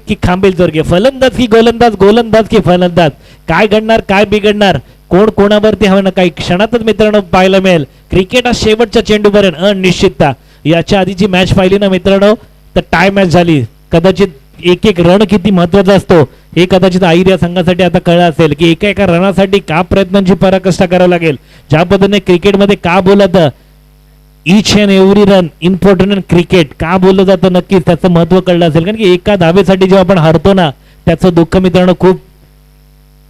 की खांबेल जोरगे, फलंदाज की गोलंदाज, गोलंदाज की फलंदाज, काय घडणार काय बिघडणार, कोण कोणावरती हवं ना काही क्षणातच मित्रांनो पाहायला मिळेल. क्रिकेट हा शेवटच्या चेंडूपर्यंत अनिश्चितता. याच्या आधीची मॅच पाहिली ना मित्रांनो तर टाय मॅच झाली. कदाचित एक एक रन किती महत्वाचा असतो हे कदाचित आईर या संघासाठी आता कळलं असेल की एका एका रनासाठी का प्रयत्नांची पराकाष्ठा करावी लागेल. ज्या पद्धतीने क्रिकेटमध्ये का बोलत each and every run important in cricket का बोललं जातं नक्कीच त्याचं महत्व कळलं असेल. कारण की एका धावेसाठी जेव्हा आपण हरतो ना त्याचं दुःख मित्रांनो खूप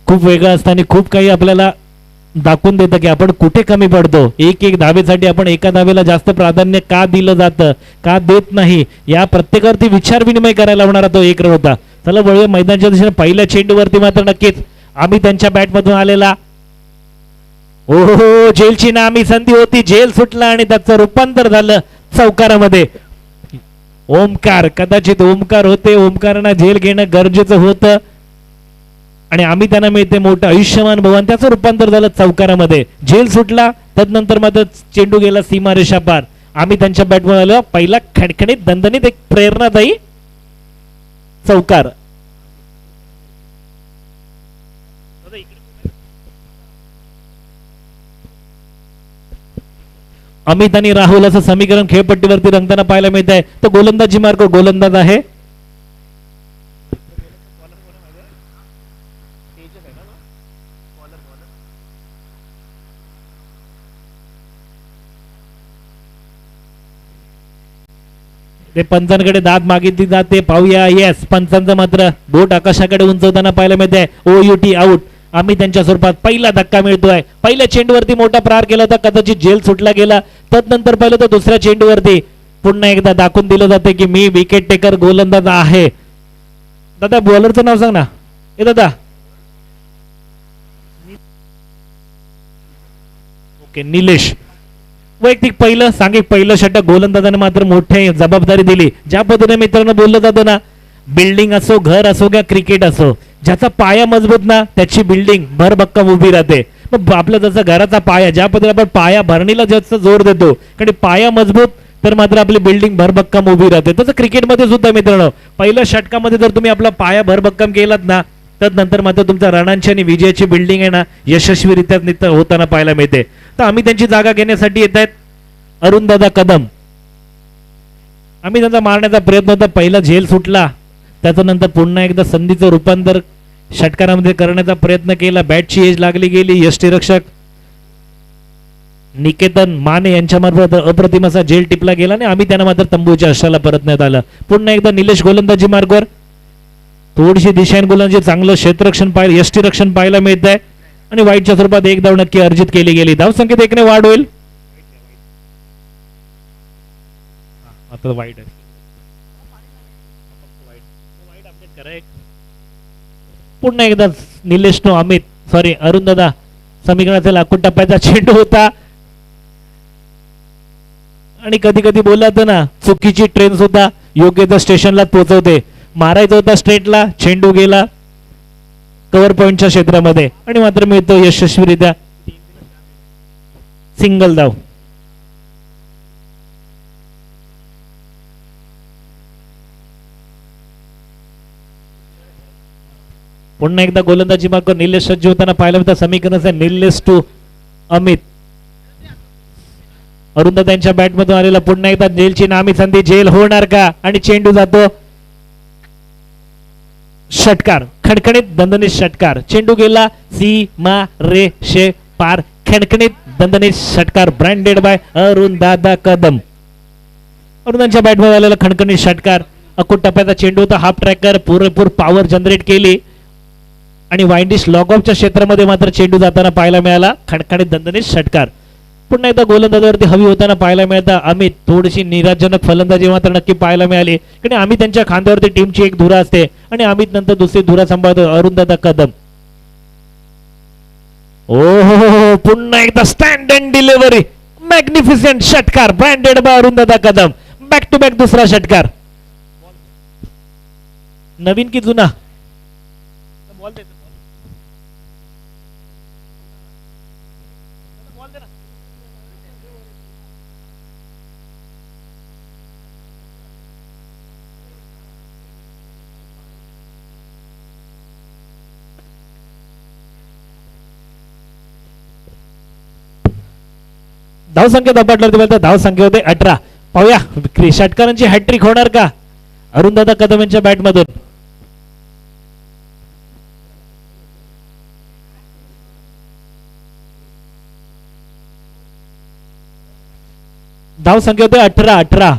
खूप वेगळं असतं आणि खूप काही आपल्याला दाखवून देतं की आपण कुठे कमी पडतो. एक एक धावेसाठी आपण एका धावेला जास्त प्राधान्य का दिलं जातं का देत नाही या प्रत्येकावरती विचार विनिमय करायला होणारा तो एक रन होता. चला वळूया मैदानाच्या दिशेने. पहिल्या चेंडूवरती मात्र नक्कीच आम्ही त्यांच्या बॅटमधून आलेला ओहो जेलची नामी संधी होती, जेल सुटला आणि त्याचं रूपांतर झालं चौकारामध्ये. ओमकार कदाचित ओमकार होते, ओमकारांना जेल घेणं गरजेचं होतं आणि आम्ही त्यांना मिळते मोठं आयुष्यमान भवन, त्याचं रूपांतर झालं चौकारामध्ये. जेल सुटला तदनंतर मात्र चेंडू गेला सीमारेषा पार. आम्ही त्यांच्या बॅटमध्ये आलो. पहिला खणखणीत दणदणीत एक प्रेरणादायी चौकार. अमित आणि राहुल असं समीकरण खेळपट्टीवरती रंगताना पाहायला मिळत आहे. तर गोलंदाजी मार्ग गोलंदाज आहे ते पंचांकडे दाद मागितली जाते पाहूया. येस पंचांचं मात्र बोट आकाशाकडे उंचवताना पाहायला मिळते. OUT out. आम्ही त्यांच्या स्वरूपात पहिला धक्का मिळतोय. पहिल्या चेंडूवरती मोठा प्रहार केला होता कदाचित जेल सुटला गेला. तदनंतर पाहिलं तर दुसऱ्या चेंडूवरती पुन्हा एकदा दाखवून दिलं जाते की मी विकेट टेकर गोलंदाज आहे. दादा बॉलरचं नाव सांग ना. ए दादा ओके निलेश. वैयक्तिक पहिलं सांगिक पहिलं षटक गोलंदाजाने मात्र मोठी जबाबदारी दिली. ज्या पद्धतीने मित्रांनो बोललं जातं ना बिल्डिंग असो घर असो किंवा क्रिकेट असो ज्याचा पाया मजबूत ना त्याची बिल्डिंग भरभक्कम उभी राहते. मग आपला जसा घराचा पाया ज्या पद्धतीने आपण पाया भरणीला जास्त जोर देतो कारण पाया मजबूत तर मात्र आपली बिल्डिंग भरभक्कम उभी राहते. तसं क्रिकेटमध्ये सुद्धा मित्रांनो पहिल्या षटकामध्ये जर तुम्ही आपला पाया भरभक्कम केलात ना तदनंतर मात्र तुमच्या रणांची आणि विजयाची बिल्डिंग आहे ना यशस्वीरित्या होताना पाहायला मिळते. तर आम्ही त्यांची जागा घेण्यासाठी येत आहेत अरुणदादा कदम. आम्ही त्यांचा मारण्याचा प्रयत्न होता. पहिला झेल सुटला त्याच्यानंतर पुन्हा एकदा संधीचं रूपांतर षटकारामध्ये करण्याचा प्रयत्न केला. बॅटची एज लागली गेली. यष्टीरक्षक निकेतन माने यांच्यामार्फत अप्रतिम असा झेल टिपला गेला आणि आम्ही त्यांना मात्र तंबूच्या अशाला परतण्यात आलं. पुन्हा एकदा निलेश गोलंदाजी मार्गावर थोडीशी दिशाहीन गोलंदाजी चांगलं क्षेत्ररक्षण पाहिलं यष्टीरक्षण पाहायला मिळत आहे आणि वाईटच्या स्वरूपात एक धाव नक्की अर्जित केली गेली. धावसंख्येत एकने वाढ होईल. आता वाईट आहे पुन्हा एकदा निलेश नो अमित सॉरी अरुणदादा समीकरणाचा लाकूड टप्प्याचा चेंडू होता आणि कधी कधी बोलत ना चुकीची ट्रेन सुद्धा योग्य त्या स्टेशनला पोहोचवते. मारायचा होता स्ट्रेटला चेंडू गेला कव्हर पॉइंटच्या क्षेत्रामध्ये आणि मात्र मिळतो यशस्वीरित्या सिंगल धाव. पुन्हा एकदा गोलंदाजी मार्ग निलेश सज्ज होताना पाहायला मिळतं. समीकरण निलेश टू अमित. अरुणदादा यांच्या बॅटमधून आलेला पुन्हा एकदा जेलची नामी संधी. जेल होणार का आणि चेंडू जातो षटकार खणखणीत दणदणीत षटकार. चेंडू गेला सीमा रेषे पार. खणखणीत दणदणीत षटकार ब्रँडेड बाय अरुणदादा कदम. अरुणांच्या बॅटमध्ये आलेला खणखणीत षटकार. अकुट टप्प्याचा चेंडू होता. हाफ ट्रॅकर पुरेपूर पॉवर जनरेट केली आणि वाइंडिश लॉग ऑफच्या क्षेत्रामध्ये मात्र चेंडू जाताना पाहायला मिळाला. खणखणीत दणदणीत षटकार. पुन्हा एकदा गोलंदाजावरती हवी होताना पाहायला मिळतं. अमित थोडीशी निराशजनक फलंदाजी मात्र नक्की पाहायला मिळाली कारण आम्ही त्यांच्या खांद्यावरती टीमची एक धुरा असते आणि अमित नंतर दुसरी धुरा सांभाळतो अरुणदादा कदम. ओहो पुन्हा एकदा स्टँड अँड डिलिव्हरी मॅग्निफिसेंट षटकार ब्रँडेड बाय अरुणदादा कदम. बॅक टू बॅक दुसरा षटकार. नवीन की जुना धावसंख्या धावपटलावरती धावसंख्या होते 18. पाहूया षटकारांची हॅट्रिक होणार का अरुणदादा कदम यांच्या बॅटमधून. धावसंख्या होते 18.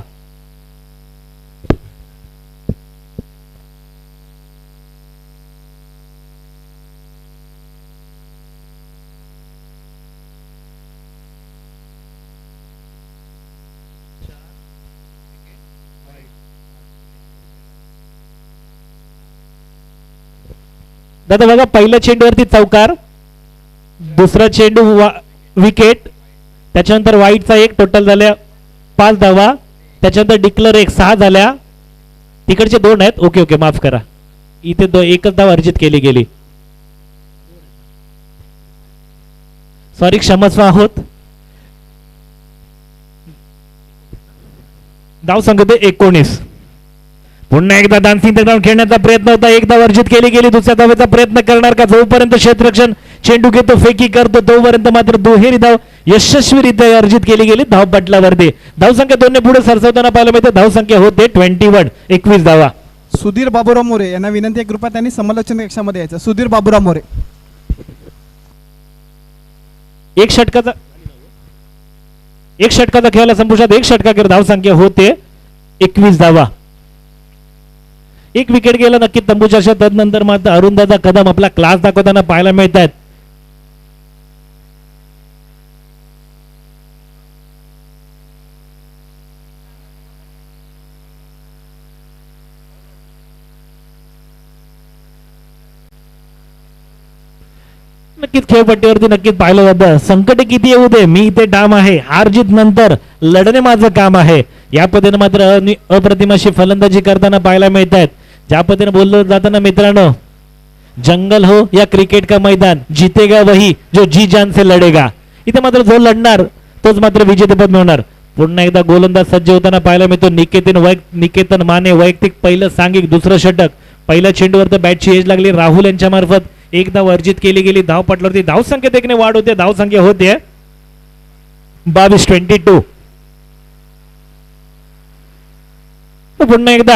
दादा बघा पहिल्या चेंडूवरती चौकार, दुसरा चेंडू विकेट, त्याच्यानंतर वाईटचा एक, टोटल झाल्या 5 धावा, त्याच्यानंतर डिक्लर एक 6 झाल्या, तिकडचे 2 आहेत. ओके ओके माफ करा, इथे एकच धाव अर्जित केली गेली, सॉरी क्षमस्व आहोत. धाव संख्या 19. पुन्हा एकदा डान्सिंग डाऊन खेळण्याचा प्रयत्न होता, एकदा वर्जित केली गेली, दुसऱ्या धावेचा प्रयत्न करणार का, जोपर्यंत क्षेत्ररक्षण चेंडू घेतो फेकी करतो तोपर्यंत मात्र दुहेरी धाव यशस्वीरित्या अर्जित केली गेली धावपटलावरती. धावसंख्या 2 ने पुढे सरसवताना पाहायला मिळते. धावसंख्या होते 21 धावा. सुधीर बाबूराव मोरे यांना विनंती आहे कृपया त्यांनी समालोचन कक्षामध्ये यायचं. सुधीर बाबूराव मोरे. एक षटकाचा खेळाला संपुष्टात, एक षटकाखेर धावसंख्या होते 21 धावा. एक विकेट गेला नक्की तंबूच्या. तदनंतर मात्र अरुणदादा कदम आपला क्लास दाखवताना पाहायला मिळत आहेत. नक्कीच खेळपट्टीवरती नक्कीच पाहिलं जातं. संकट किती येऊ दे, मी इथे डाम आहे, हार जीत नंतर लढणे माझं काम आहे. या पद्धतीने मात्र अप्रतिम अशी फलंदाजी करताना पाहायला मिळत आहेत. ज्या पद्धतीने बोललं जाताना मित्रांनो, जंगल हो या क्रिकेट का मैदान, जीतेगा वही जो जी जान से लढेगा. इथे मात्र जो लढणार तोच मात्र विजेतेपद मिळणार. पुन्हा एकदा गोलंदाज सज्ज होताना पाहायला मिळतो. निकेतन माने वैयक्तिक पहिलं सांघिक, दुसरं षटक. पहिल्या चेंडूवर तर बॅटची एज लागली, राहुल यांच्या मार्फत एकदा वर्जित केली गेली. धावपटलावरती धावसंख्येत 1 ने वाढ होते. धावसंख्या होते 22. पुन्हा एकदा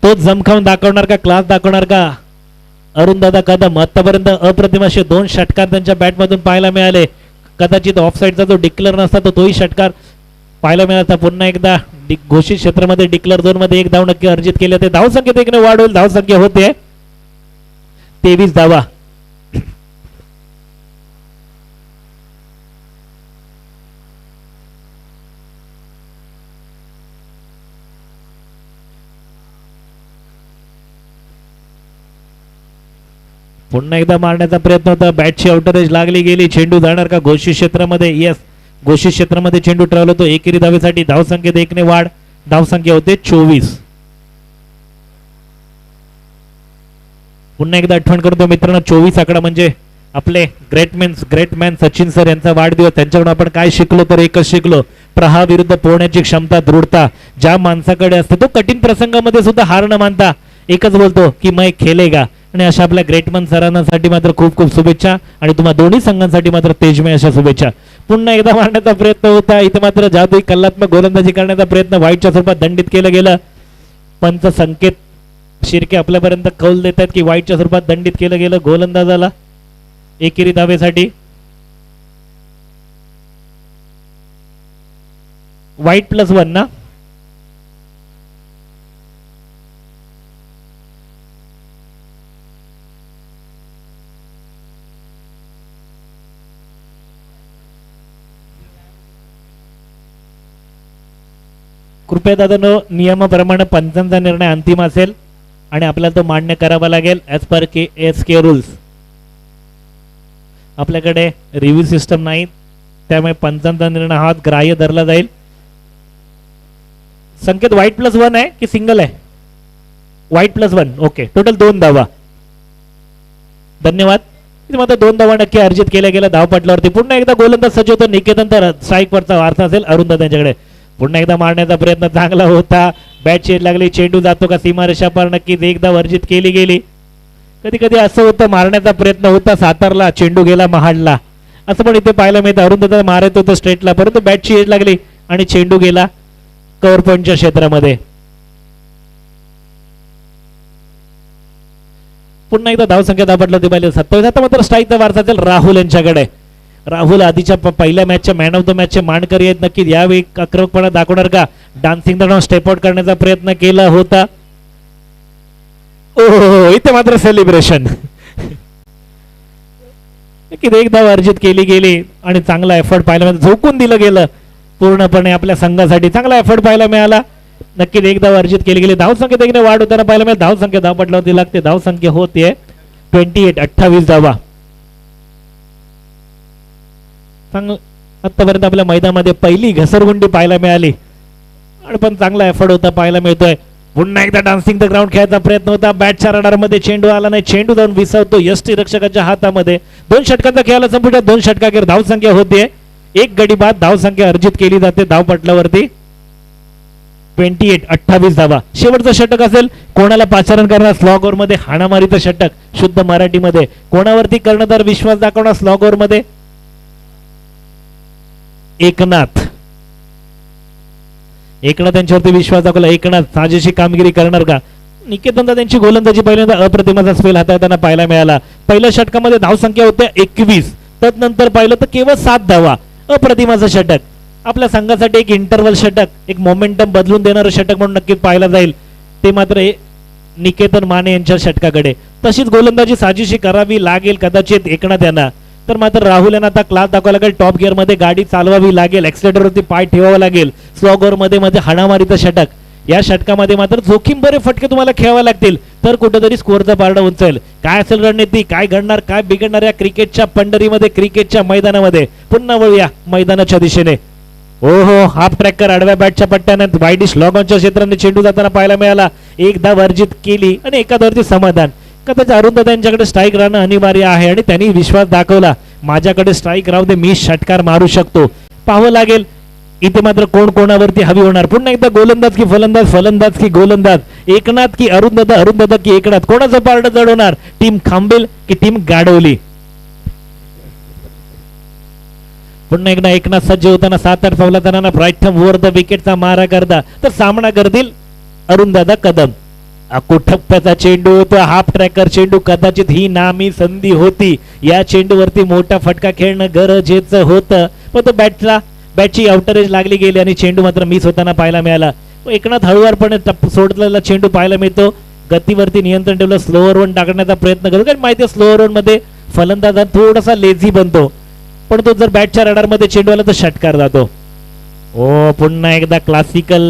तोच जमखावून दाखवणार का, क्लास दाखवणार का अरुणदादा कदम. आतापर्यंत अप्रतिम असे 2 षटकार त्यांच्या बॅटमधून पाहायला मिळाले. कदाचित ऑफसाईडचा जो डिक्लेअर नसता तो तोही षटकार पाहायला मिळाला. पुन्हा एकदा घोषित क्षेत्रामध्ये डिक्लेअर झोन मध्ये 1 धाव नक्की अर्जित केले होते. धावसंख्येत 1 ने वाढ होईल. धावसंख्या होते 23 धावा. पुन्हा एकदा मारण्याचा प्रयत्न होता, बॅटची आउटरेज लागली गेली. चेंडू जाणार का घोषित क्षेत्रामध्ये. यस, घोषित क्षेत्रामध्ये चेंडू ट्रॅव्हल होतो एकेरी धावेसाठी. धावसंख्येत 1 ने वाढ. धावसंख्या होते 24. पुन्हा एकदा आठवण करतो मित्रांनो, 24 आकडा म्हणजे आपले ग्रेट मॅन सचिन सर यांचा वाढदिवस. त्यांच्याकडून आपण काय शिकलो तर एकच शिकलो, प्रहार विरुद्ध पोहण्याची क्षमता, दृढता ज्या माणसाकडे असते तो कठीण प्रसंगामध्ये सुद्धा हार न मानता एकच बोलतो की मैं खेलेगा. आणि अशा आपल्या ग्रेटमॅन सरांसाठी मात्र खूप खूप शुभेच्छा आणि तुम्हाला दोन्ही संघांसाठी मात्र तेजमय अशा शुभेच्छा. पुन्हा एकदा मारण्याचा प्रयत्न होता. इथे मात्र जादुई कल्लात्मक गोलंदाजी करण्याचा प्रयत्न व्हाईटच्या स्वरूपात दंडित केलं गेलं. पंच संकेत शिर्के आपल्यापर्यंत कौल देतात की व्हाईटच्या स्वरूपात दंडित केलं गेलं गोलंदाजाला एकेरी धावेसाठी. व्हाईट +1 ना. कृपया दादांनो, नियमाप्रमाणे पंचांचा निर्णय अंतिम असेल आणि आपल्याला तो मान्य करावा लागेल ॲज पर KSK रूल्स. आपल्याकडे रिव्ह्यू सिस्टम नाही, त्यामुळे पंचांचा निर्णय हा ग्राह्य धरला जाईल. संकेत व्हाईट +1 आहे की सिंगल आहे. व्हाईट +1. ओके, टोटल 2 धावा. धन्यवाद. इथे मात्र 2 धावा नक्की अर्जित केल्या गेल्या धावपटलावरती. पुन्हा एकदा गोलंदाज सज्ज होतो. निकेतन तर स्ट्राईकवरचा वारसा असेल अरुणदादा यांच्याकडे. पुन्हा एकदा मारण्याचा प्रयत्न चांगला होता. बॅट चेड लागली, चेंडू जातो का सीमारेषा पार. नक्कीच 1 धाव अर्जित केली गेली. कधी कधी असं होतं, मारण्याचा प्रयत्न होता सातारला, चेंडू गेला महाडला. असं पण इथे पाहायला मिळतं. अरुंधदा मारत होतं स्ट्रेटला, परंतु बॅटची एज लागली आणि चेंडू गेला कव्हर पॉईंटच्या क्षेत्रामध्ये. पुन्हा एकदा धावसंख्या दाबटला ते पाहिजे 27. आता मात्र स्ट्राईकचा वारसा असेल राहुल यांच्याकडे. राहुल आधीच्या पहिल्या मॅचच्या मॅन ऑफ द मॅचचे मानकरी आहेत. नक्की यावेळी आक्रमकपणा दाखवणार का? डान्सिंग द स्टेप आउट करण्याचा प्रयत्न केला होता. ओ इथे मात्र सेलिब्रेशन. किती एक धाव अर्जित केली गेली आणि चांगला एफर्ट पाहायला मिळाला. झोकून दिलं गेलं पूर्णपणे आपल्या संघासाठी. चांगला एफर्ट पाहायला मिळाला. नक्कीच एक धाव अर्जित केली गेली. धावसंख्येत एकने वाढ होताना पाहायला मिळेल. धावसंख्या धावपटलावरती लागते. धावसंख्या होते 28 धावा. आतापर्यंत आपल्या मैदानामध्ये पहिली घसरगुंडी पाहायला मिळाली आणि पण चांगला एफर्ट होता पाहायला मिळतोय. पुन्हा एकदा डान्सिंग द ग्राउंड खेळायचा प्रयत्न होता. बॅटच्या रडारमध्ये चेंडू आला नाही. चेंडू जाऊन विसावतो यष्टी रक्षकाच्या हातामध्ये. 2 षटकांचा खेळाला संपुष्टात. 2 षटकाखेर धावसंख्या होते 1 गडी बाद. धावसंख्या अर्जित केली जाते धावपटलावरती 28 धावा. शेवटचं षटक असेल. कोणाला पाचारण करणार स्लॉग ओव्हर मध्ये हाणामारीचं षटक शुद्ध मराठीमध्ये. कोणावरती कर्णधार विश्वास दाखवणार स्लॉग ओव्हर मध्ये? एकनाथ त्यांच्यावरती विश्वास दाखवला. एकनाथ साजेशी कामगिरी करणार का? निकेतनदा त्यांची गोलंदाजी पहिल्यांदा अप्रतिमाचा स्पेल हाताळताना पाहायला मिळाला. पहिल्या षटकामध्ये धावसंख्या होत्या 21. तदनंतर पाहिलं तर केवळ 7 धावा. अप्रतिमाचं षटक आपल्या संघासाठी एक इंटरव्हल षटक, एक मोमेंटम बदलून देणारं षटक म्हणून नक्कीच पाहायला जाईल. ते मात्र निकेतन माने यांच्या षटकाकडे. तशीच गोलंदाजी साजेशी करावी लागेल कदाचित एकनाथ यांना. तर मात्र राहुल यांना आता क्लास दाखवावा लागेल. टॉप गिअर मध्ये गाडी चालवावी लागेल. एक्सिलेटरवरती पाय ठेवावा लागेल. स्लॉग ओव्हर मध्ये हाणामारीचं षटक. या षटकामध्ये मात्र जोखीम बरे फटके तुम्हाला खेळावे लागतील तर कुठेतरी स्कोअरचा पारडा उंचेल. काय असेल रणनीती, काय घडणार, काय बिघडणार या क्रिकेटच्या पंढरीमध्ये, क्रिकेटच्या मैदानामध्ये. पुन्हा वळूया मैदानाच्या दिशेने. ओहो हाफ ट्रॅकर आडव्या बॅटच्या पट्ट्याने वाईडिश लॉगॉनच्या क्षेत्राने चेंडू जाताना पाहायला मिळाला. एक धाव अर्जित केली आणि एका धाववरती समाधान. कदाचित अरुंधदा यांच्याकडे स्ट्राईक राहणं अनिवार्य आहे आणि त्यांनी विश्वास दाखवला. माझ्याकडे स्ट्राईक राहू दे, मी षटकार मारू शकतो. पाहावं लागेल इथे मात्र कोण कोणावरती हवी होणार. पुन्हा एकदा गोलंदाज की फलंदाज, फलंदाज की गोलंदाज, एकनाथ की अरुंधदा, अरुंधदा की एकनाथ, कोणाचं पारडं जड होणार? टीम खांबेल की टीम गाडवली? पुन्हा एकदा एकनाथ सज्ज होताना 7-8 फौलादारांना ब्राईटम ओव्हर द विकेटचा मारा करता तर सामना करतील अरुंधदा कदम. कुठप्प्याचा चेंडू होता. हाफ ट्रॅकर चेंडू. कदाचित ही नामी संधी होती. या चेंडूवरती मोठा फटका खेळणं गरजेचं होतं पण तो बॅटची आउटरेज लागली गेली आणि चेंडू मात्र मिस होताना पाहायला मिळाला. एकनाथ हळूवारपणे सोडलेला चेंडू पाहायला मिळतो. गतीवरती नियंत्रण ठेवलं. स्लोअर वन टाकण्याचा प्रयत्न करतो. कारण माहिती आहे स्लोअर वन मध्ये फलंदाज थोडासा लेझी बनतो पण तो जर बॅटच्या रडार मध्ये चेंडू आला तर षटकार जातो. ओ पुन्हा एकदा क्लासिकल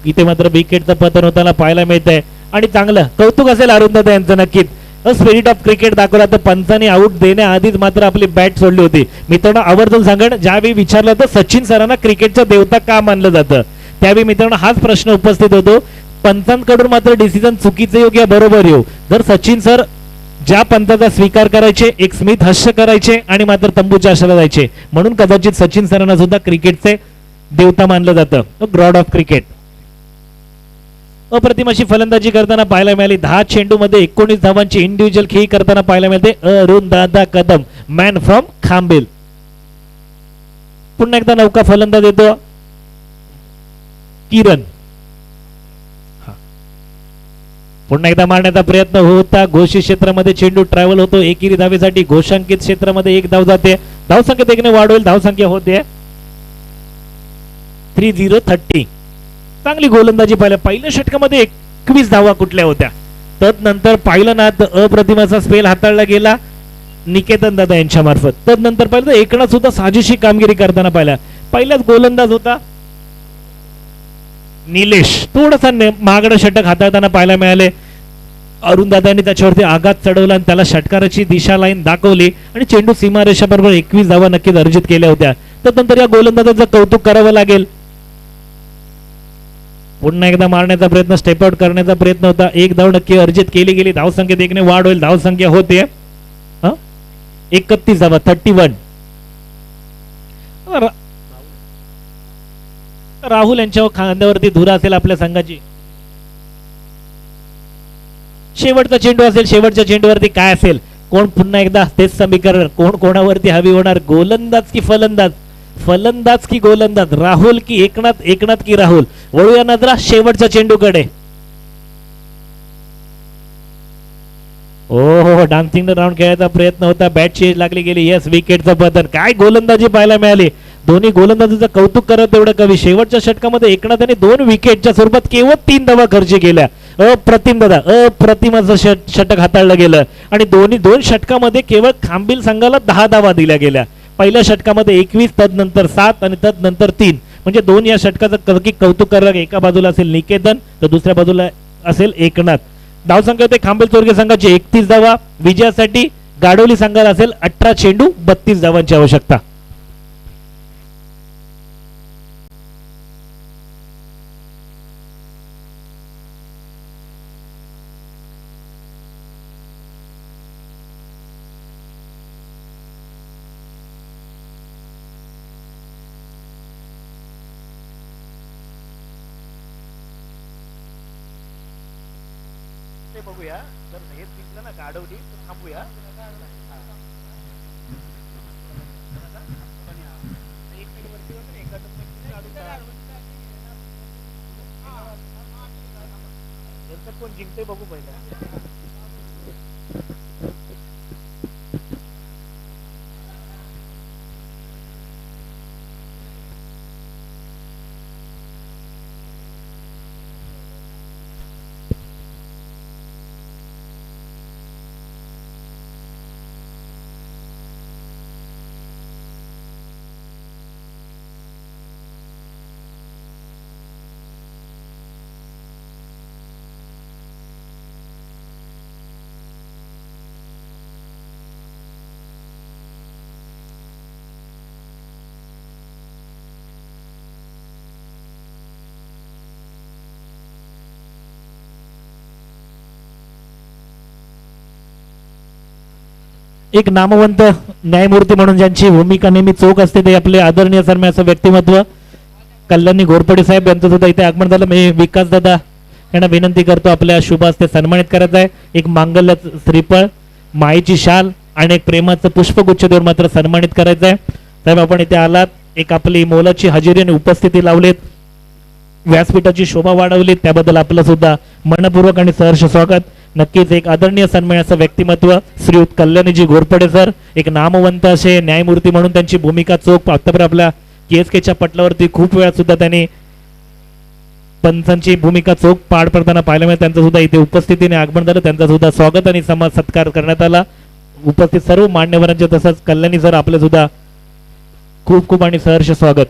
इथे मात्र विकेटचं पतन होताना पाहायला मिळतंय आणि चांगलं कौतुक असेल अरुंधदा यांचं. नक्कीच स्पिरिट ऑफ क्रिकेट दाखवला. तर पंचांनी आउट देण्याआधीच मात्र आपली बॅट सोडली होती. मित्रांनो आवर्जून सांगण ज्यावेळी विचारलं होतं सचिन सरांना क्रिकेटचा देवता का मानलं जातं त्यावेळी मित्रांनो हाच प्रश्न उपस्थित होतो. पंचांकडून मात्र डिसिजन चुकीचे येऊ किंवा बरोबर येऊ, जर सचिन सर ज्या पंथाचा स्वीकार करायचे, एक स्मित हास्य करायचे आणि मात्र तंबूच्या आशाला जायचे, म्हणून कदाचित सचिन सरांना सुद्धा क्रिकेटचे देवता मानलं जातं, गॉड ऑफ क्रिकेट. अप्रतिम अशी फलंदाजी करताना पाहायला मिळाली. 10 चेंडू मध्ये 19 धावांची इंडिव्हिज्युअल खेळी करताना पाहायला मिळते अरुणदादा कदम, मॅन फ्रॉम खांबेल. पुन्हा एकदा नौका फलंदाज येतो किरण. पुन्हा एकदा मारण्याचा प्रयत्न होता. घोषित क्षेत्रामध्ये चेंडू ट्रॅव्हल होतो. एकेरी धावेसाठी घोषांकित क्षेत्रामध्ये 1 धाव जाते. धावसंख्या देखणे वाढवेल. धावसंख्या होते 30-30. चांगली गोलंदाजी पाहिलं. पहिल्या षटकामध्ये 21 धावा कुठल्या होत्या. तदनंतर पाहिलं ना तर अप्रतिमाचा स्पेल हाताळला गेला निकेतन दादा यांच्या मार्फत. तदनंतर पाहिलं तर एकनाथ सुद्धा साजेशी कामगिरी करताना पाहिला. पहिलाच गोलंदाज होता निलेश, थोडासा महागडं षटक हाताळताना पाहायला मिळाले. अरुणदादांनी त्याच्यावरती आघात चढवला आणि त्याला षटकाराची दिशा लाईन दाखवली आणि चेंडू सीमारेषा बरोबर 21 धावा नक्कीच अर्जित केल्या होत्या. तदनंतर या गोलंदाजाचं कौतुक करावं लागेल. पुन्हा एकदा मारण्याचा प्रयत्न, स्टेप आउट करण्याचा प्रयत्न होता. 1 धाव नक्की अर्जित केली गेली. धावसंख्येत एकने वाढ होईल. धावसंख्या होते 31 धावा, 31. राहुल यांच्या खांद्यावरती धुरा असेल आपल्या संघाची. शेवटचा चेंडू असेल. शेवटच्या चेंडूवरती काय असेल, कोण पुन्हा एकदा तेच समीकरण, कोण कोणावरती हवी होणार, गोलंदाज की फलंदाज, फलंदाज की गोलंदाज, राहुल की एकनाथ, एकनाथ की राहुल. वळूया नजरा शेवटच्या चेंडूकडे. हो डान्सिंग राऊंड खेळायचा प्रयत्न होता, बॅट चेंज लागली गेली. येस, विकेटचं पतन. काय गोलंदाजी पाहायला मिळाली, दोन्ही गोलंदाजीचं कौतुक करत तेवढं कवी. शेवटच्या षटकामध्ये एकनाथाने 2 विकेटच्या स्वरूपात केवळ 3 धावा खर्च केल्या. अप्रतिम दादा, अप्रतिम असं षटक हाताळलं गेलं आणि दोन्ही 2 षटकामध्ये केवळ खांबील संघाला 10 धावा दिल्या गेल्या. पहिल्या षटकामध्ये 21, तदनंतर 7 आणि तदनंतर 3. म्हणजे 2 या षटकाचं कौतुक करायला एका बाजूला असेल निकेतन तर दुसऱ्या बाजूला असेल एकनाथ. धावसंख्या होते खांबेल चोरगे संघाची 31 धावा. विजयासाठी गाडोली संघाला असेल 18 चेंडू 32 धावांची आवश्यकता. बघूया जर हेच जिंकलं ना गाडवली तर थांबूया. कोण जिंकते बघू पहिला. एक नामवंत न्यायमूर्ती म्हणून ज्यांची भूमिका नेहमी चोख असते ते आपले आदरणीय सन्मान्य व्यक्तिमत्व कल्याणी घोरपडे साहेब यांचं सुद्धा इथे आगमन झालं. मी विकास दादा यांना विनंती करतो आपल्या शुभ हस्ते सन्मानित करायचं आहे. एक मांगल्य श्रीफळ, मायेची शाल आणि एक प्रेमाचं पुष्पगुच्छ देऊन मात्र सन्मानित करायचं आहे. साहेब आपण इथे आलात, एक आपली मोलाची हजेरी आणि उपस्थिती लावलीत, व्यासपीठाची शोभा वाढवली, त्याबद्दल आपलं सुद्धा मनपूर्वक आणि सहर्ष स्वागत. नक्कीच एक आदरणीय सन्मानाचं व्यक्तिमत्व श्रीयुत कल्याणीजी घोरपडे सर, एक नामवंत असे न्यायमूर्ती म्हणून त्यांची भूमिका चोख आतापर्यंत आपल्या KSKच्या पटलावरती खूप वेळा सुद्धा त्यांनी पंचांची भूमिका चोख पार पडताना पाहायला मिळालं. त्यांचं सुद्धा इथे उपस्थितीने आगमन झालं, त्यांचा सुद्धा स्वागत आणि समाज सत्कार करण्यात आला. उपस्थित सर्व मान्यवरांचे तसंच कल्याणी सर आपले सुद्धा खूप खूप आणि सहर्ष स्वागत.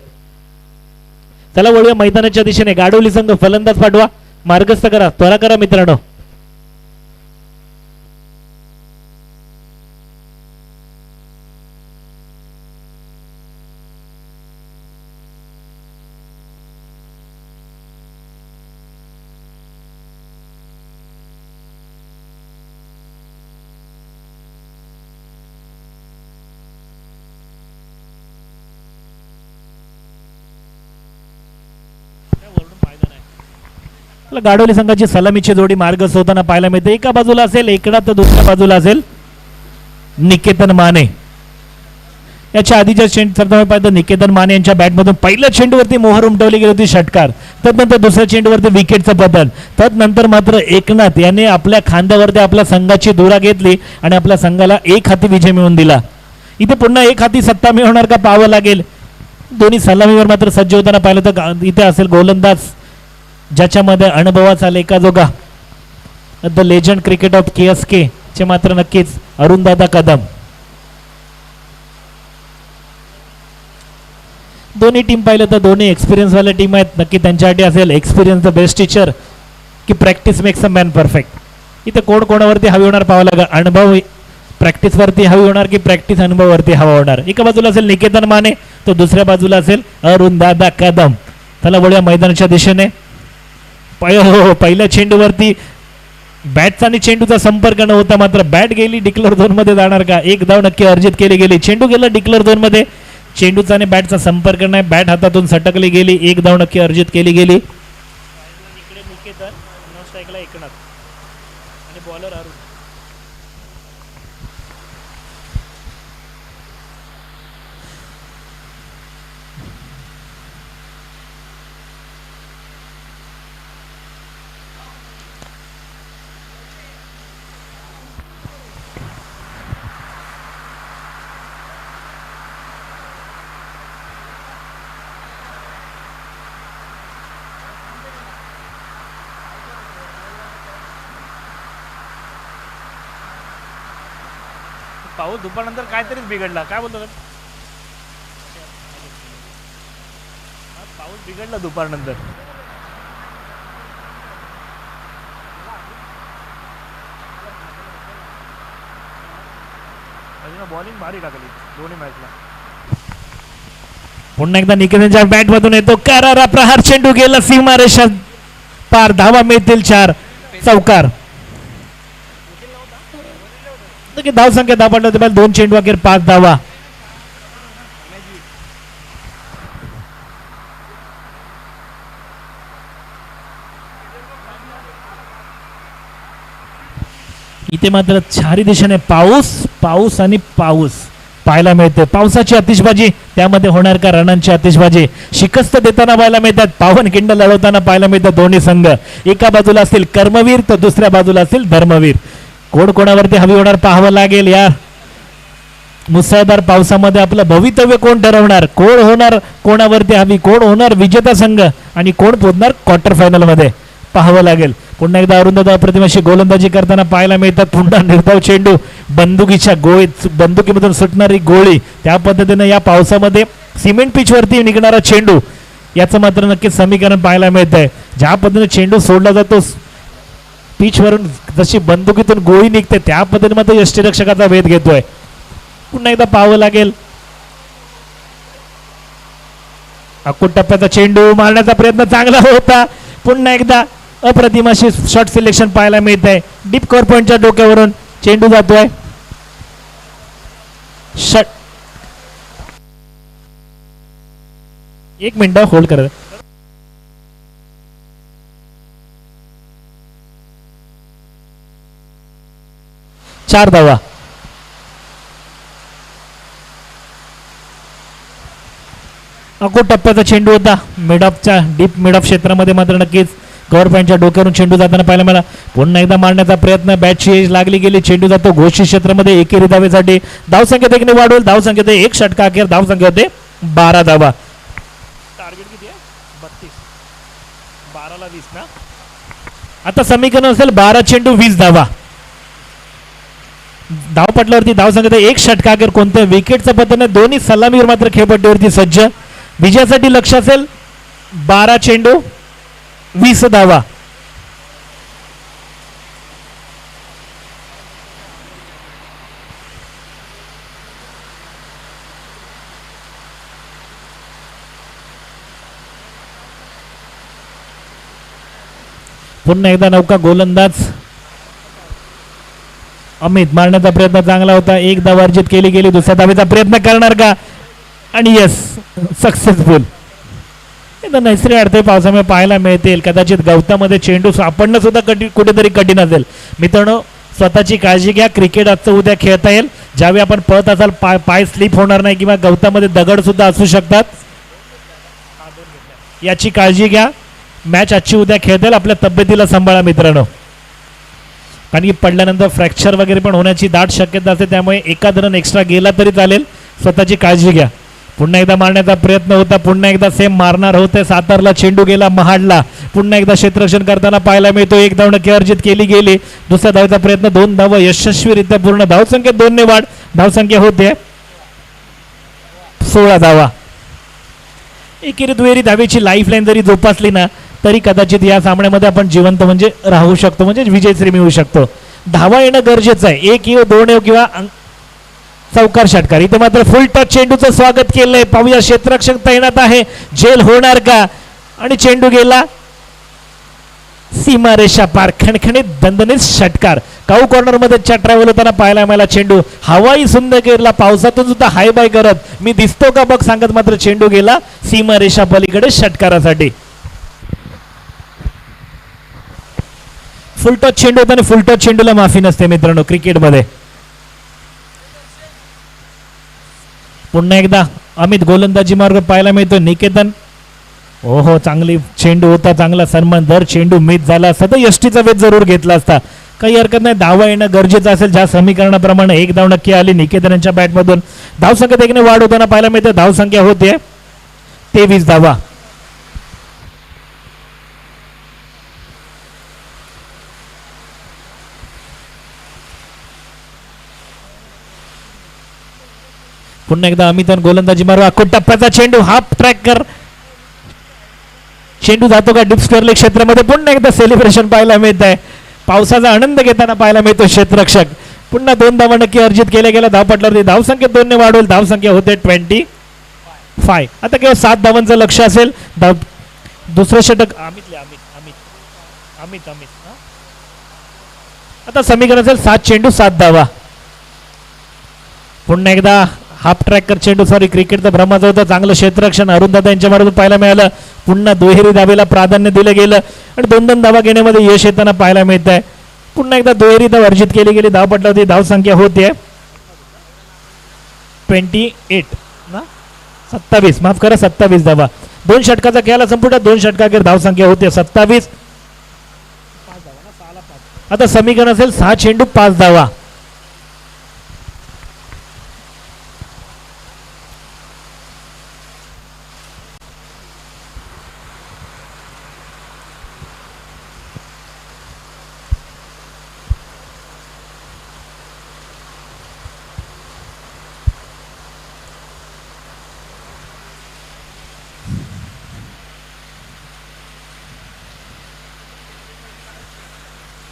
चला वळूया मैदानाच्या दिशेने. गाडोली संघ फलंदाज पाठवा, मार्गस्थ करा, त्वरा करा मित्रांनो. गाडोली संघाची सलामीची जोडी मार्गस्थ होताना पाहायला मिळते. एका बाजूला असेल एकनाथ तर दुसऱ्या बाजूला असेल निकेतन माने. याच्या आधीच्या चेंडू पाहिजे निकेतन माने यांच्या बॅटमधून पहिल्या चेंडूवरती मोहर उमटवली गेली होती षटकार, तदनंतर दुसऱ्या चेंडूवरती विकेटचं बदल, तदनंतर मात्र एकनाथ यांनी आपल्या खांद्यावरती आपल्या संघाची धुरा घेतली आणि आपल्या संघाला एक हाती विजय मिळवून दिला. इथे पुन्हा एक हाती सत्ता मिळवणार का पाहावं लागेल. दोन्ही सलामीवर मात्र सज्ज होताना पाहिलं तर इथे असेल गोलंदाज ज्याच्यामध्ये अनुभवाचा लेखाजोगा the legend cricket of KSK चे मात्र नक्कीच अरुणदादा कदम. दोन्ही टीम पाहिलं तर दोन्ही एक्सपिरियन्स वाले टीम आहेत. नक्की त्यांच्यासाठी असेल एक्सपिरियन्स द बेस्ट टीचर की practice makes a man perfect. इथे कोण कोणावरती हवी होणार पाहावं लागेल. अनुभव प्रॅक्टिस वरती हवी होणार की प्रॅक्टिस अनुभवावरती हवा होणार. एका बाजूला असेल निकेतन माने तर दुसऱ्या बाजूला असेल अरुणदादा कदम. चला वळूया मैदानाच्या दिशेने. पहिल्या चेंडूवरती बॅटचा आणि चेंडूचा संपर्क न होता मात्र बॅट गेली डिक्लेअर झोन मध्ये जाणार का. एक धाव नक्की अर्जित केली गेली. चेंडू गेला डिक्लेअर झोन मध्ये, चेंडूचा आणि बॅटचा संपर्क नाही, बॅट हातातून सटकली गेली. एक धाव नक्की अर्जित केली गेली. इकडे निकेतन, नॉन स्ट्राईकला एकनाथ आणि बॉलर अरुण. पाऊस दुपारनंतर काहीतरीच बिघडला. काय बोलतो का? पाऊस बिघडला दुपारनंतर. बॉलिंग भारी टाकली दोन्ही मॅचला. पुन्हा एकदा निकेतनच्या बॅट मधून येतो करारा प्रहार. चेंडू गेला सीमारेषा पार. धावा मिळतील 4. चौकार. धाव संख्या 10 पडलं होते. 2 चेंडू अखेर 5 धावा. इथे मात्र चारी दिशेने पाऊस पाऊस आणि पाऊस पाहायला मिळते. पावसाची आतिषबाजी, त्यामध्ये होणार का रणांची आतिषबाजी. शिकस्त देताना पाहायला मिळतात. पावनखिंड लढवताना पाहायला मिळतात दोन्ही संघ. एका बाजूला असतील कर्मवीर तर दुसऱ्या बाजूला असतील धर्मवीर. कोण कोणावरती हवी होणार पाहावं लागेल. या मुसळधार पावसामध्ये आपलं भवितव्य कोण ठरवणार. कोण होणार कोणावरती हवी. कोण होणार विजेता संघ आणि कोण पोहोचणार क्वार्टर फायनल मध्ये पाहावं लागेल. पुन्हा एकदा अरुंधदा प्रतिमाशी गोलंदाजी करताना पाहायला मिळतात. पुन्हा निर्धाव चेंडू. बंदुकीच्या गोळीत बंदुकीमधून सुटणारी गोळी. त्या पद्धतीने या पावसामध्ये सिमेंट पिचवरती निघणारा चेंडू, याचं मात्र नक्कीच समीकरण पाहायला मिळत आहे. ज्या पद्धतीने चेंडू सोडला जातो पिचवरून, जशी बंदुकीतून गोळी निघते त्या पद्धतीने मात्र यष्टीरक्षकाचा वेध घेतोय. पुन्हा एकदा पाहावं लागेल. अकुट टप्प्याचा चेंडू मारण्याचा प्रयत्न चांगला होता. पुन्हा एकदा अप्रतिमाशी शॉट सिलेक्शन पाहायला मिळत आहे. डीप कव्हर पॉइंटच्या डोक्यावरून चेंडू जातोय. शट. 1 मिनिट होल्ड करा. चार धावा. अको टप्प्याचा चेंडू होता. मिड ऑफच्या डीप मिड ऑफ क्षेत्रामध्ये मात्र नक्कीच कव्हर पॉईंटच्या डोक्यावरून चेंडू जाताना पाहायला मिळाला. पुन्हा एकदा मारण्याचा प्रयत्न. बॅटची एज लागली गेली. चेंडू जातो घोषित क्षेत्रामध्ये एकेरी धावेसाठी. धावसंख्येत 1 ने वाढवल. धावसंख्येत 1 षटका अखेर. धावसंख्या होते 12 धावा. टार्गेट किती आहे? 32. 12 ला 20 ना. आता समीकरण असेल 12 चेंडू 20 धावा. धावपटलावरती धावसंख्येत 1 षटका अखेर. कोणत्या विकेटचं पतन आहे. दोन्ही सलामीवर मात्र खेळपट्टीवरती सज्ज. विजयासाठी लक्ष असेल 12 चेंडू 20 धावा. पुन्हा एकदा नौका गोलंदाज अमित. मारण्याचा प्रयत्न चांगला होता. 1 धाव अर्जित केली गेली. दुसऱ्या धावेचा प्रयत्न करणार का. आणि यस, सक्सेसफुल. नैसर्गिक अडथळे पावसामुळे पाहायला मिळतील. कदाचित गवतामध्ये चेंडू सापडणं सुद्धा कुठेतरी कठीण असेल. मित्रांनो, स्वतःची काळजी घ्या. क्रिकेट आजचं उद्या खेळता येईल. ज्यावेळी आपण पळत असाल पाय स्लिप होणार नाही किंवा गवतामध्ये दगड सुद्धा असू शकतात. याची काळजी घ्या. मॅच आजची उद्या खेळता येईल. आपल्या तब्येतीला सांभाळा मित्रांनो. कारण की पडल्यानंतर फ्रॅक्चर वगैरे पण होण्याची दाट शक्यता असते. त्यामुळे एखाद रन एक्स्ट्रा गेला तरी चालेल. स्वतःची काळजी घ्या. पुन्हा एकदा मारण्याचा प्रयत्न होता. पुन्हा एकदा सेम मारणार होते. सातारला चेंडू गेला महाडला. पुन्हा एकदा क्षेत्ररक्षण करताना पाहायला मिळतो. 1 धाव नक्की अर्जित केली गेली. दुसऱ्या धावेचा प्रयत्न. 2 धावा यशस्वीरित्या पूर्ण. धावसंख्येत 2 ने वाढ. धावसंख्या होते 16 धावा. एकेरी दुहेरी धावेची लाईफ लाईन जरी जोपासली ना तरी कदाचित या सामन्यामध्ये आपण जिवंत म्हणजे राहू शकतो. म्हणजे विजयश्री मिळू शकतो. धावा येणं गरजेचं आहे. 1 येऊ 2 येऊ किंवा चौकार षटकार. इथे मात्र फुल टच चेंडूचं स्वागत केलंय. पाहूया क्षेत्ररक्षक तैनात आहे. झेल होणार का. आणि चेंडू गेला सीमारेषा पार. खणखणीत दणदणीत षटकार. काऊ कॉर्नर मध्ये ट्रॅव्हल होताना पाहायला मिळाला चेंडू. हवाई सुंदर गेला. पावसातून सुद्धा हाय बाय करत मी दिसतो का बघ सांगत मात्र चेंडू गेला सीमारेषा पलीकडे षटकारासाठी. फुल टच चेंडू होता आणि फुल टच चेंडूला माफी नसते मित्रांनो क्रिकेटमध्ये. पुन्हा एकदा अमित गोलंदाजी मार्ग पाहायला मिळतो. निकेतन. ओहो, चांगली चेंडू होता. चांगला सन्मान. दर चेंडू मिस झाला असता तर यष्टीचा वेध जरूर घेतला असता. काही हरकत नाही. धावा येणं गरजेचं असेल. ज्या समीकरणाप्रमाणे 1 धाव नक्की आली निकेतनांच्या बॅटमधून. धावसंख्येत 1 ने वाढ होताना पाहायला मिळते. धावसंख्या होते 23 धावा. पुन्हा एकदा अमित गोलंदाजी मारू आखूड टप्प्याचा चेंडू हाफ ट्रॅकर चेंडू जातो का डीप स्क्वेअर लेग क्षेत्रामध्ये पुन्हा एकदा सेलिब्रेशन पाहायला मिळत आहे पावसाचा आनंद घेताना पाहायला मिळतो क्षेत्ररक्षक पुन्हा 2 धावा नक्की अर्जित केल्या गेल्या धावपटलावरती धावसंख्या 2 ने वाढवेल धावसंख्या होते 25 आता केवळ 7 धावांचं लक्ष असेल दुसरं षटक अमित आता समीकरण असेल 7 चेंडू 7 धावा पुन्हा एकदा हाफ ट्रॅकर चेंडू सॉरी क्रिकेटचा भ्रमाचं होतं चांगलं क्षेत्ररक्षण अरुणदादा यांच्या मार्फत पाहायला मिळालं पुन्हा दुहेरी धावेला प्राधान्य दिलं गेलं आणि 2 धावा घेण्यामध्ये यश येताना पाहायला मिळत आहे पुन्हा एकदा दुहेरी धाव अर्जित केली गेली धावपटलावरती धावसंख्या होते 27 माफ करा 27 धावा 2 षटकाचा खेळाला संपूर्ण 2 षटकाखेर धावसंख्या होते 27 आता समीकरण असेल 6 चेंडू 5 धावा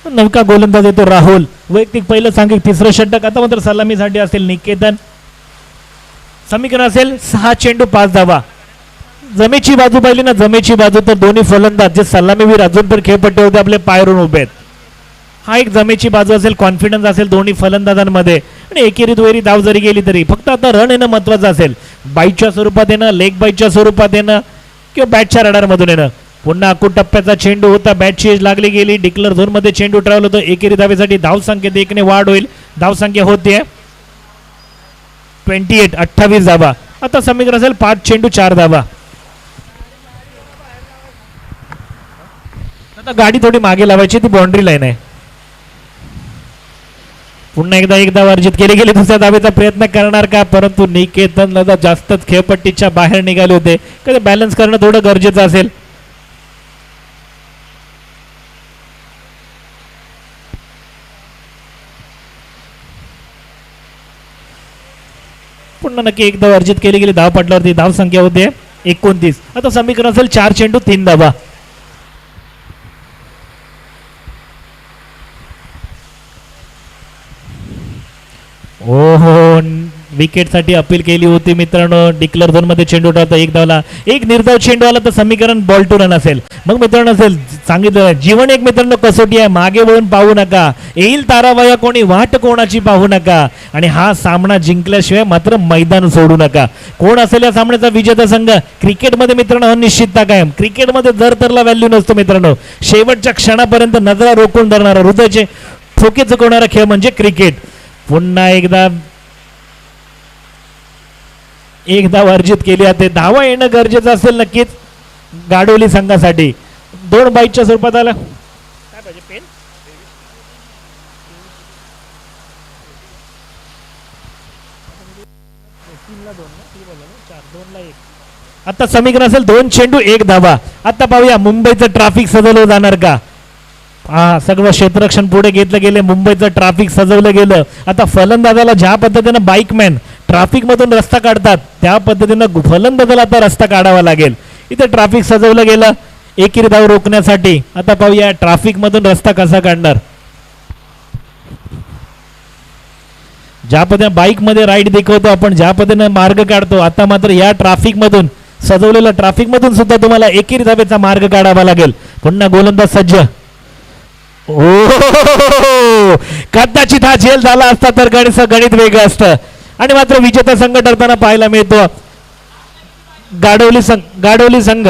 नवका गोलंदाज येतो राहुल वैयक्तिक पहिलं सांगिक तिसरं षटक आता मात्र सलामीसाठी असेल निकेतन समीकरण असेल 6 चेंडू 5 धावा जमेची बाजू पाहिली ना जमेची बाजू तर दोन्ही फलंदाज जे सलामीवीर अजून पण खेळपट्टे होते आपले पायरून उभे आहेत हा एक जमेची बाजू असेल कॉन्फिडन्स असेल दोन्ही फलंदाजांमध्ये आणि एकेरी दुहेरी धाव जरी गेली तरी फक्त आता रन येणं महत्वाचं असेल बाईटच्या स्वरूपात येणं लेग बाईटच्या स्वरूपात येणं किंवा बॅटच्या रडारमधून येणं पुन्हा आखूड टप्प्याचा चेंडू होता बॅटची एज लागली गेली डिक्लेअर झोन मध्ये चेंडू ट्रॅव्हल होतो एकेरी धावेसाठी धावसंख्येत 1 ने वाढ होईल धावसंख्या होते 28 धावा आता समीकरण असेल 5 चेंडू 4 धावा आता गाडी थोडी मागे लावायची ती बाउंड्री लाईन आहे पुन्हा एकदा 1 धाव अर्जित केली गेली दुसऱ्या धावेचा प्रयत्न करणार का परंतु निकेतन जास्तच खेळपट्टीच्या बाहेर निघाले होते कधी बॅलन्स करणं थोडं गरजेचं असेल पुन्हा नक्की 1 धाव अर्जित केली गेली धावपटलावरती धावसंख्या होते 29 आता समीकरण असेल 4 चेंडू 3 धावा ओहो विकेट साठी अपील केली होती मित्रांनो डिक्लेअर झोन मध्ये चेंडू उठवता 1 धावला एक निर्धाव चेंडू आला तर समीकरण बॉल टू रन असेल मग मित्रांनो असेल सांगितलं जीवन एक मित्रांनो कसोटी आहे मागे वळून पाहू नका येईल तारावाया कोणी वाट कोणाची पाहू नका आणि हा सामना जिंकल्याशिवाय मात्र मैदान सोडू नका कोण असेल या सामन्याचा विजेता संघ क्रिकेटमध्ये मित्रांनो अनिश्चितता कायम क्रिकेटमध्ये जर तरला व्हॅल्यू नसतो मित्रांनो शेवटच्या क्षणापर्यंत नजरा रोखून धरणारा हृदयाचे ठोके चुकवणारा खेळ म्हणजे क्रिकेट पुन्हा एकदा 1 धाव अर्जित केली आहे धावा येणं गरजेचं असेल नक्कीच गाडोली संघासाठी 2 बाईटच्या स्वरूपात आला काय पाहिजे पेन आता समीकरण असेल 2 चेंडू 1 धावा आता पाहूया मुंबईचं ट्रॅफिक सजवलं जाणार का हा सगळं क्षेत्ररक्षण पुढे घेतलं गेले मुंबईचं ट्रॅफिक सजवलं गेलं आता फलंदाजाला ज्या पद्धतीनं बाईकमॅन ट्रॅफिक मधून रस्ता काढतात त्या पद्धतीनं फलंदाजाला आता रस्ता काढावा लागेल इथे ट्रॅफिक सजवलं गेलं एकेरी धाव रोखण्यासाठी आता पाहूया ट्रॅफिक मधून रस्ता कसा काढणार ज्या पद्धतीने बाईक मध्ये राईड दाखवतो आपण ज्या पद्धतीने मार्ग काढतो आता मात्र या ट्रॅफिक मधून सजवलेल्या ट्रॅफिक मधून सुद्धा तुम्हाला एकेरी धावेचा मार्ग काढावा लागेल पुन्हा गोलंदाज सज्ज ओ कदाचित हा झेल झाला असता तर गणित वेगळं असतं आणि मात्र विजेता संघ ठरताना पाहायला मिळतो गाडोली संघ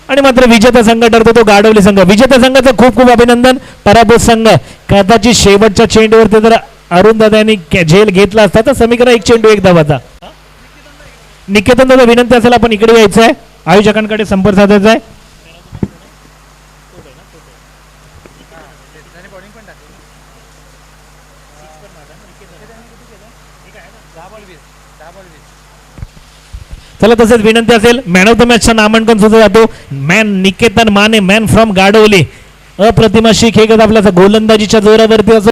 आणि मात्र विजेता संघ ठरतो तो गाडवली संघ विजेता संघाचं खूप खूप अभिनंदन पराभूत संघ कदाचित शेवटच्या चेंडूवरती जर अरुणदादा यांनी झेल घेतला असता तर समीकरण 1 चेंडू 1 धावाचा निकेतन दादा विनंती असेल आपण इकडे यायचं आहे आयोजकांकडे संपर्क साधायचा आहे चला तसेच विनंती असेल मॅन ऑफ द मॅचचं नामांकन सुद्धा जातो man Niketan Mane man from Gadvali अप्रतिम अशी खेळत आपल्या गोलंदाजीच्या जोरावरती असं